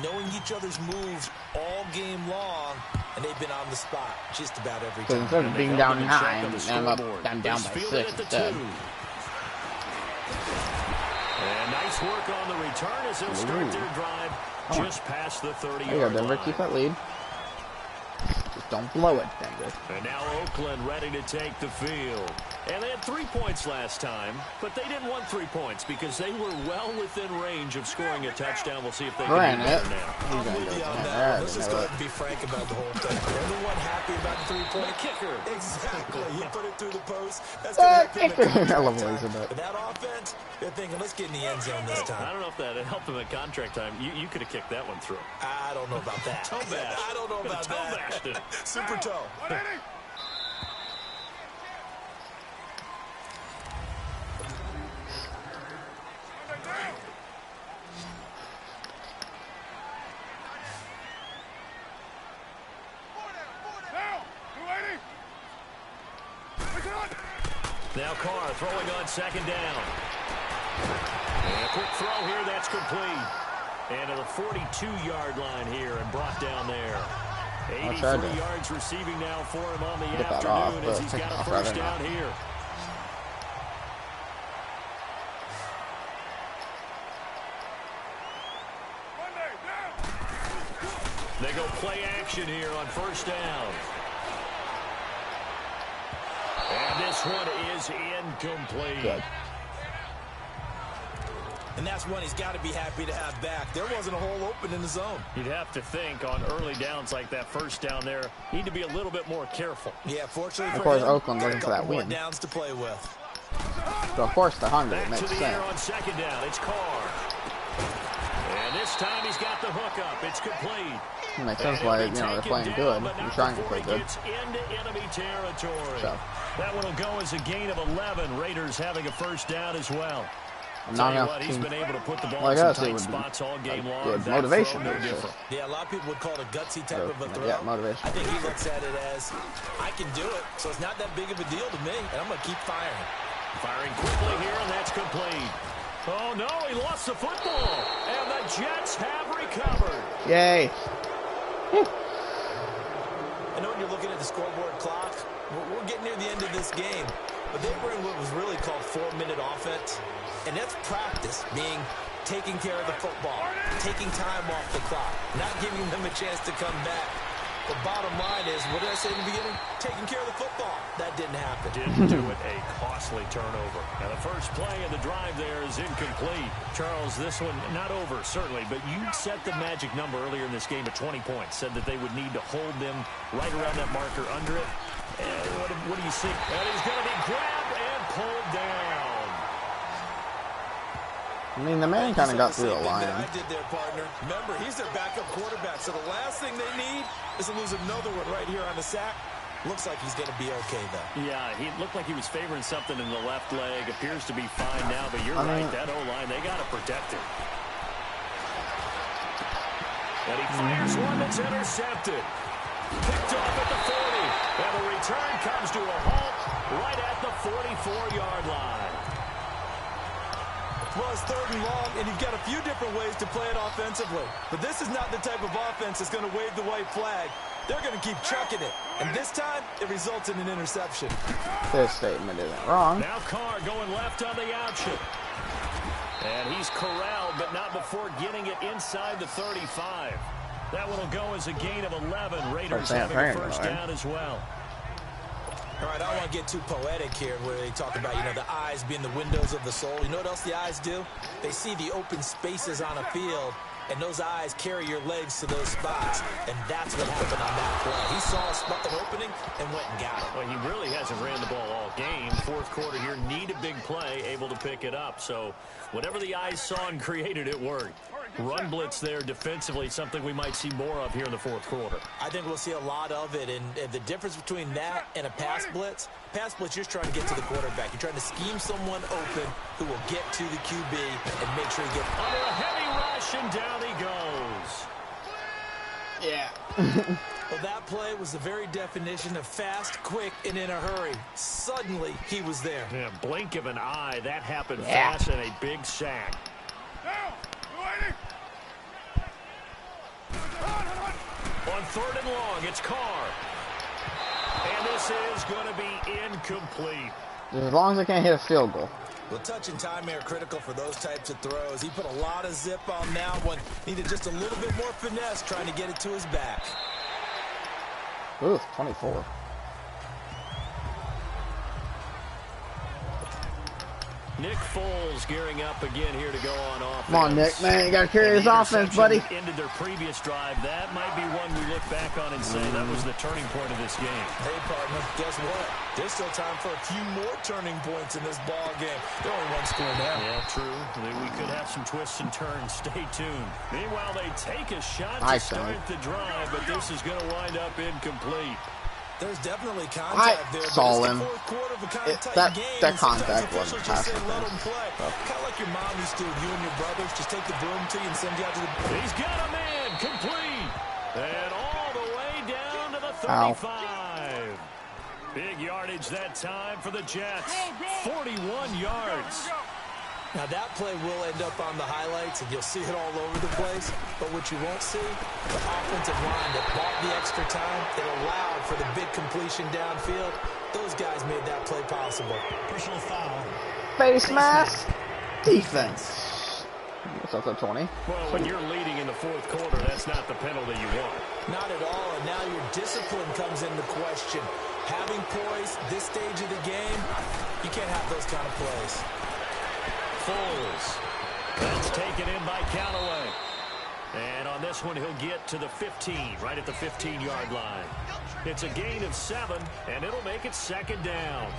knowing each other's moves all game long, and they've been on the spot just about every time. Instead of being down 9, I'm down by 6 instead. And nice work on the return as they'll start their drive just past the 30-yard line. There you go, Denver. Keep that lead. Just don't blow it, Denver. And now Oakland ready to take the field. And they had 3 points last time, but they didn't want 3 points because they were well within range of scoring a touchdown. We'll see if they can do better now. I'm with you on that. Let's just go ahead and be frank about the whole thing. Everyone happy about the 3-point kicker. Exactly. He put it through the post. That's going to help him. I love Elizabeth. But that offense, they're thinking, let's get in the end zone this time. I don't know if that helped him at contract time. You could have kicked that one through. I don't know about that. Toe bash. I don't know about that. Super toe. Now Carr throwing on 2nd down. And a quick throw here, that's complete. And to the 42-yard line here and brought down there. 83 yards receiving now for him on the afternoon as he's got a 1st down here. They go play action here on 1st down. And this one is incomplete. Good. And that's one he's got to be happy to have back. There wasn't a hole open in the zone. You'd have to think on early downs like that 1st down there, need to be a little bit more careful. Yeah, fortunately for him, Oakland looking for that more win. Downs to play with. So of course the 100 Back makes to the sense. air on 2nd down, it's Carr. And this time he's got the hook up. It's complete. It makes sense why, you know, they're playing good. They're trying to play good. Into enemy territory. So. That one will go as a gain of 11. Raiders having a 1st down as well. Not enough what, he's been able to put the ball like in us, some it tight would spots all game long. good motivation. No different. Yeah, a lot of people would call it a gutsy type of a throw. Yeah, motivation. I think he looks at it as, I can do it, so it's not that big of a deal to me, and I'm going to keep firing. Firing quickly here, and that's complete. Oh, no, he lost the football, and the Jets have recovered. Yay. I know when you're looking at the scoreboard clock, we're getting near the end of this game, but they were in what was really called 4-minute offense, and that's practice, meaning taking care of the football, taking time off the clock, not giving them a chance to come back. The bottom line is, what did I say in the beginning? Taking care of the football. That didn't happen. Didn't do it. A costly turnover. Now, the first play of the drive there is incomplete. Charles, this one not over, certainly, but you set the magic number earlier in this game at 20 points. Said that they would need to hold them right around that marker under it. And what do you see? And he's going to be grabbed and pulled down. I mean, the man kind of got through the line. I did there, partner. Remember, he's their backup quarterback, so the last thing they need is to lose another one right here on the sack. Looks like he's going to be okay, though. Yeah, he looked like he was favoring something in the left leg. Appears to be fine now, but you're right. That O-line, they got to protect him. And he fires one that's intercepted. Picked off at the 40. And the return comes to a halt right at the 44-yard line. Well, it's 3rd and long, and you've got a few different ways to play it offensively. But this is not the type of offense that's going to wave the white flag. They're going to keep chucking it. And this time, it results in an interception. This statement isn't wrong. Now Carr going left on the option. And he's corralled, but not before getting it inside the 35. That one will go as a gain of 11. Raiders having a first down as well. All right, I don't want to get too poetic here where they talk about, you know, the eyes being the windows of the soul. You know what else the eyes do? They see the open spaces on a field, and those eyes carry your legs to those spots, and that's what happened on that play. He saw an opening and went and got it. Well, he really hasn't ran the ball all game. 4th quarter here, need a big play, able to pick it up. So whatever the eyes saw and created, it worked. Run blitz there defensively, something we might see more of here in the 4th quarter. I think we'll see a lot of it, and the difference between that and a pass blitz, you're just trying to get to the quarterback. You're trying to scheme someone open who will get to the QB and make sure he gets under a heavy rush, and down he goes. Yeah. Well, that play was the very definition of fast, quick, and in a hurry. Suddenly, he was there. Yeah, blink of an eye, that happened fast, and a big sack. On 3rd and long, it's Carr. And this is going to be incomplete. As long as I can't hit a field goal. Well, touch and time are critical for those types of throws. He put a lot of zip on that one. Needed just a little bit more finesse trying to get it to his back. Ooh, 24. Nick Foles gearing up again here to go on offense. Come on, Nick, man, you got to carry this offense, buddy. Ended their previous drive. That might be one we look back on and say that was the turning point of this game. Hey, partner, guess what? There's still time for a few more turning points in this ball game. They're only one score now. Yeah, true. We could have some twists and turns. Stay tuned. Meanwhile, they take a shot to start the drive, but this is going to wind up incomplete. There's definitely contact there. Saw him. That contact wasn't passing. Let him play. Kind of like your mom used to with you and your brothers. Just take the broom to you and send you out to the... He's got a man. Complete. And all the way down to the 35. Big yardage that time for the Jets. 41 yards. Now, that play will end up on the highlights, and you'll see it all over the place. But what you won't see, the offensive line that bought the extra time, that allowed for the big completion downfield, those guys made that play possible. Personal foul. Face mask. Defense. What's up, 20? Well, when you're leading in the 4th quarter, that's not the penalty you want. Not at all, and now your discipline comes into question. Having poise this stage of the game, you can't have those kind of plays. Foles. That's taken in by Callaway. And on this one, he'll get to the 15, right at the 15-yard line. It's a gain of 7, and it'll make it 2nd down.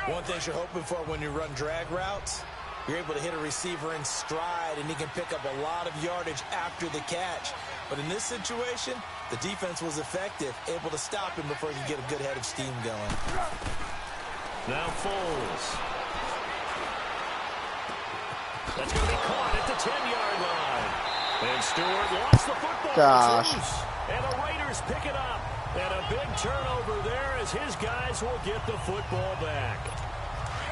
One thing you're hoping for when you run drag routes, you're able to hit a receiver in stride, and he can pick up a lot of yardage after the catch. But in this situation, the defense was effective, able to stop him before he could get a good head of steam going. Now Foles. That's going to be caught at the 10-yard line. And Stewart lost the football. Gosh. And the Raiders pick it up. And a big turnover there as his guys will get the football back.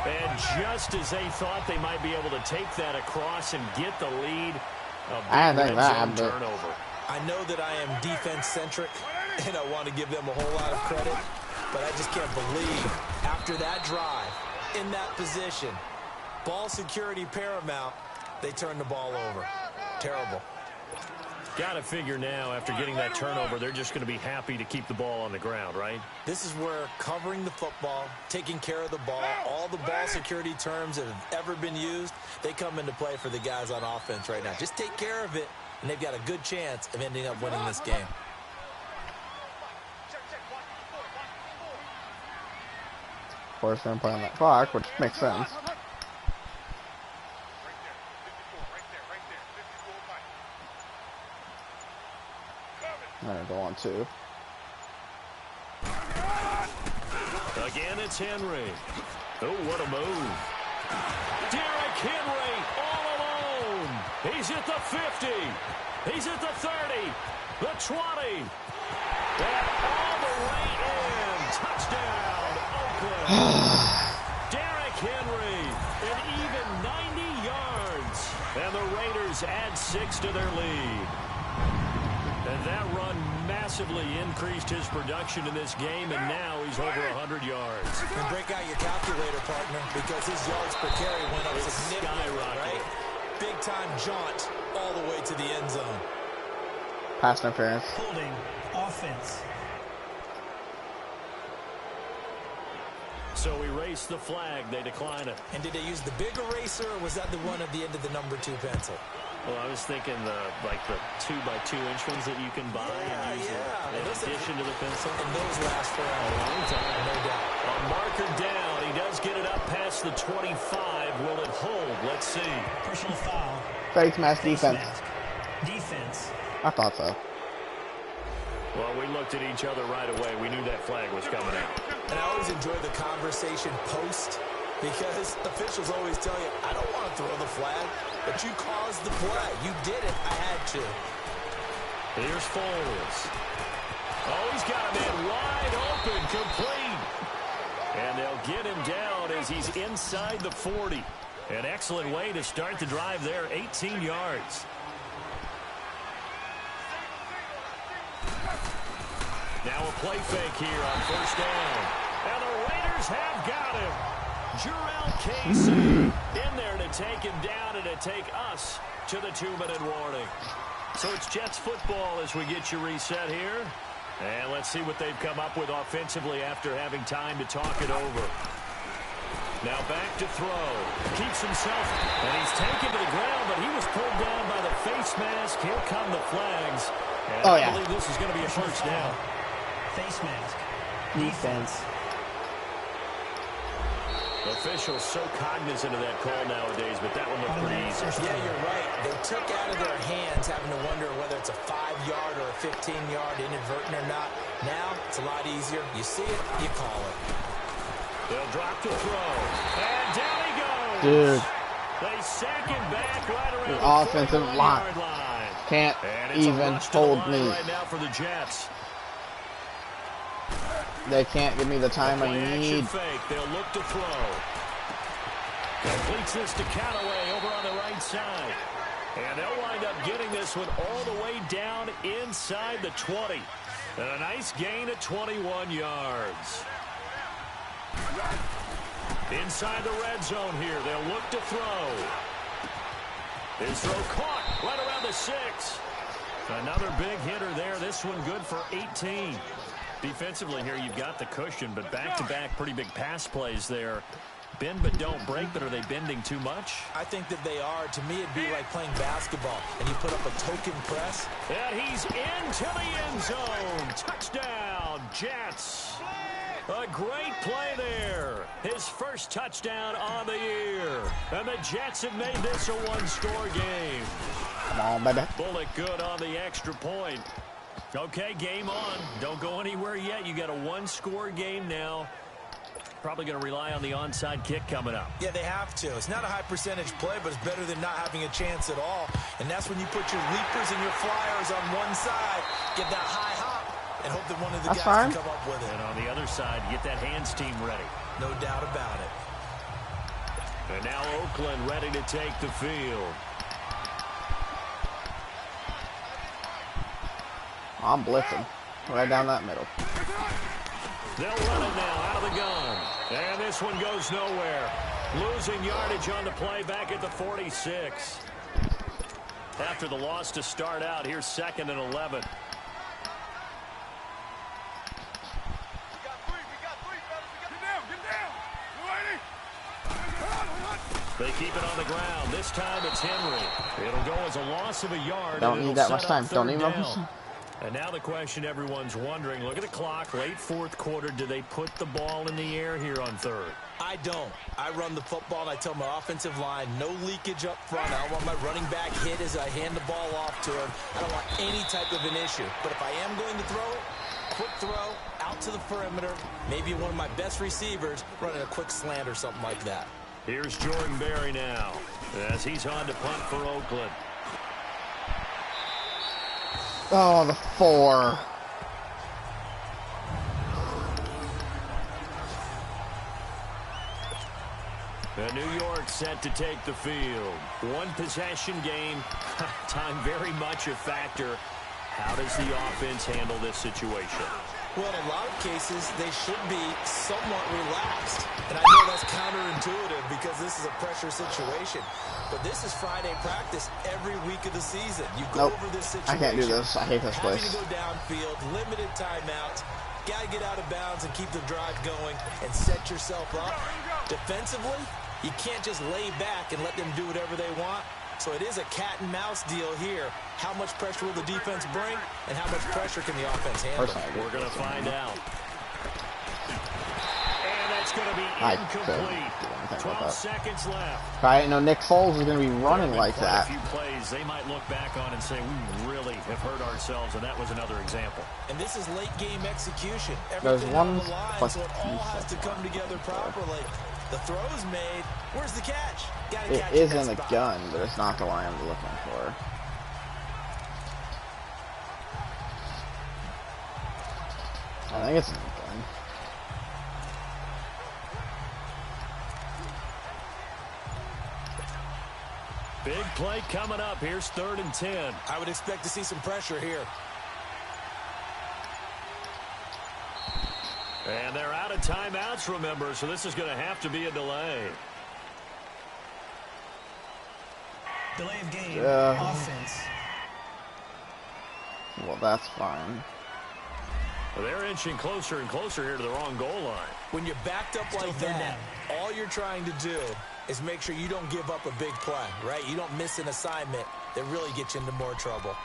And just as they thought they might be able to take that across and get the lead, a big red zone turnover. I know that I am defense-centric, and I want to give them a whole lot of credit, but I just can't believe after that drive, in that position, ball security paramount, they turn the ball over. Terrible. Got to figure now, after getting that turnover, they're just going to be happy to keep the ball on the ground, right? This is where covering the football, taking care of the ball, all the ball security terms that have ever been used, they come into play for the guys on offense right now. Just take care of it, and they've got a good chance of ending up winning this game. Of course, they're playing that clock, which makes sense. I'm gonna go on 2. Again, it's Henry. Oh, what a move. Derrick Henry all alone. He's at the 50. He's at the 30. The 20. And all the way in. Touchdown, Oakland. Derrick Henry, an even 90 yards. And the Raiders add 6 to their lead. And that run massively increased his production in this game, and now he's over 100 yards. And break out your calculator, partner, because his yards per carry went up significantly, right? Big-time jaunt all the way to the end zone. Pass interference. Holding offense. So erase the flag. They decline it. And did they use the big eraser, or was that the one at the end of the number 2 pencil? Well, I was thinking the 2x2-inch ones that you can buy and use in addition to the pencil. And those last for a long time, no doubt. A marker down. He does get it up past the 25. Will it hold? Let's see. Personal foul. Face mask defense. Mask. Defense. I thought so. Well, we looked at each other right away. We knew that flag was coming out. And I always enjoy the conversation post, because officials always tell you, I don't want to throw the flag, but you caused the play. You did it. I had to. Here's Foles. Oh, he's got a man wide open, complete. And they'll get him down as he's inside the 40. An excellent way to start the drive there, 18 yards. Now a play fake here on first down. And the Raiders have got him. Jurrell Casey in there to take him down and to take us to the 2-minute warning. So it's Jets football as we get you reset here. And let's see what they've come up with offensively after having time to talk it over. Now back to throw. Keeps himself, and he's taken to the ground, but he was pulled down by the face mask. Here come the flags. And I believe this is going to be a first down. Face mask. Defense. Officials so cognizant of that call nowadays, but that one looked pretty easy. Yeah, you're right. They took out of their hands having to wonder whether it's a 5-yard or a 15-yard inadvertent or not. Now, it's a lot easier. You see it, you call it. They'll drop the throw. And down he goes. Dude. They sack him back right around the offensive line can't even hold me. Right now for the Jets. They can't give me the time I need. Fake. They'll look to throw. Completes this to Callaway over on the right side. And they'll wind up getting this one all the way down inside the 20. And a nice gain of 21 yards. Inside the red zone here. They'll look to throw. His throw caught right around the 6. Another big hitter there. This one good for 18. Defensively here, you've got the cushion, but back-to-back pretty big pass plays there. Bend but don't break, but are they bending too much? I think that they are. To me, it'd be like playing basketball, and you put up a token press. And he's into the end zone. Touchdown, Jets. A great play there. His first touchdown on the year. And the Jets have made this a one-score game. Come on, baby. Bullock good on the extra point. Okay, game on. Don't go anywhere yet. You got a one-score game now. Probably going to rely on the onside kick coming up. Yeah, they have to. It's not a high-percentage play, but it's better than not having a chance at all. And that's when you put your leapers and your flyers on one side, get that high hop, and hope that one of the guys can come up with it. And on the other side, get that hands team ready. No doubt about it. And now Oakland ready to take the field. I'm blitzing right down that middle. They'll run it now out of the gun. And this one goes nowhere. Losing yardage on the play back at the 46. After the loss to start out, here's 2nd and 11. They keep it on the ground. This time it's Henry. It'll go as a loss of a yard. Don't need that much time. Don't need much. And now the question everyone's wondering, look at the clock, late fourth quarter, do they put the ball in the air here on third? I don't. I run the football and I tell my offensive line, no leakage up front. I don't want my running back hit as I hand the ball off to him. I don't want any type of an issue. But if I am going to throw it, quick throw, out to the perimeter, maybe one of my best receivers running a quick slant or something like that. Here's Jordan Berry now as he's on to punt for Oakland. Oh, the 4. New York set to take the field. One possession game. Time very much a factor. How does the offense handle this situation? Well, in a lot of cases, they should be somewhat relaxed. And I know that's counterintuitive because this is a pressure situation. But this is Friday practice every week of the season. You go over this situation. I can't do this. I hate this place. Having to go downfield, limited timeouts. Got to get out of bounds and keep the drive going and set yourself up. Defensively, you can't just lay back and let them do whatever they want. So it is a cat and mouse deal here. How much pressure will the defense bring, and how much pressure can the offense handle? We're going to find out. And that's going to be incomplete. 12 seconds left. If I didn't know Nick Foles was going to be running like that. A few plays they might look back on and say, we really have hurt ourselves, and that was another example. And this is late game execution. There's Everything one on the line, so it all has to come together properly. The throw's made. Where's the catch? Gotta catch it is in the gun, but it's not the line I'm looking for. I think it's in the gun. Big play coming up. Here's 3rd and 10. I would expect to see some pressure here. And they're out of timeouts, remember, so this is going to have to be a delay. Delay of game. Offense. Well, that's fine. Well, they're inching closer and closer here to the wrong goal line. When you're backed up like that, all you're trying to do is make sure you don't give up a big play, right? You don't miss an assignment that really gets you into more trouble.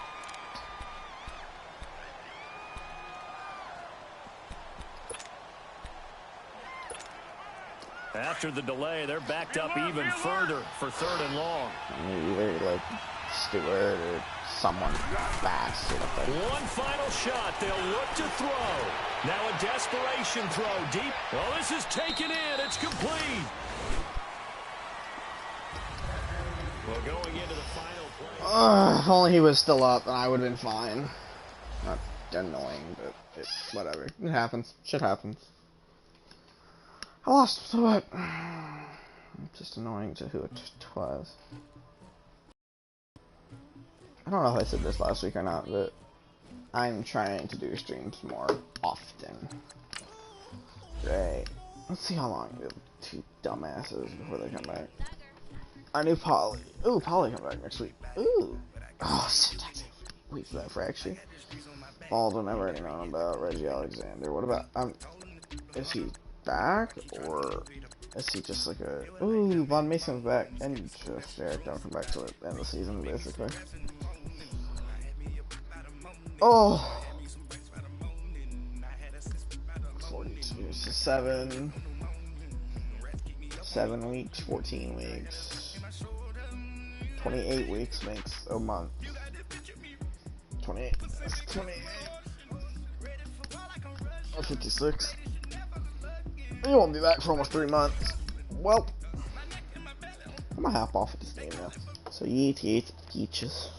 After the delay, they're backed up even further for 3rd and long. Either like Stewart or someone fast. One final shot. They'll look to throw. Now a desperation throw deep. Well, this is taken in. It's complete. Well, going into the final play. If only he was still up, and I would have been fine. Not annoying, but whatever. It happens. Shit happens. I lost, so what? Just annoying to who it was. I don't know if I said this last week or not, but I'm trying to do streams more often. Right. Let's see how long the 2 dumbasses before they come back. I knew Polly. Ooh, Polly come back next week. Ooh. Oh, shit. Wait for that fraction. Baldwin, I've already known about. Reggie Alexander. What about, is he back, or is he just like a... Ooh, Von Mason's back. And just Derek don't come back till the end of the season, basically. Oh! 42, so 7 weeks, 14 weeks. 28 weeks makes a month. 28. That's 28. 56. You won't be back for almost 3 months. Well, I'm gonna hop off at this game now. So yeet yeet peaches.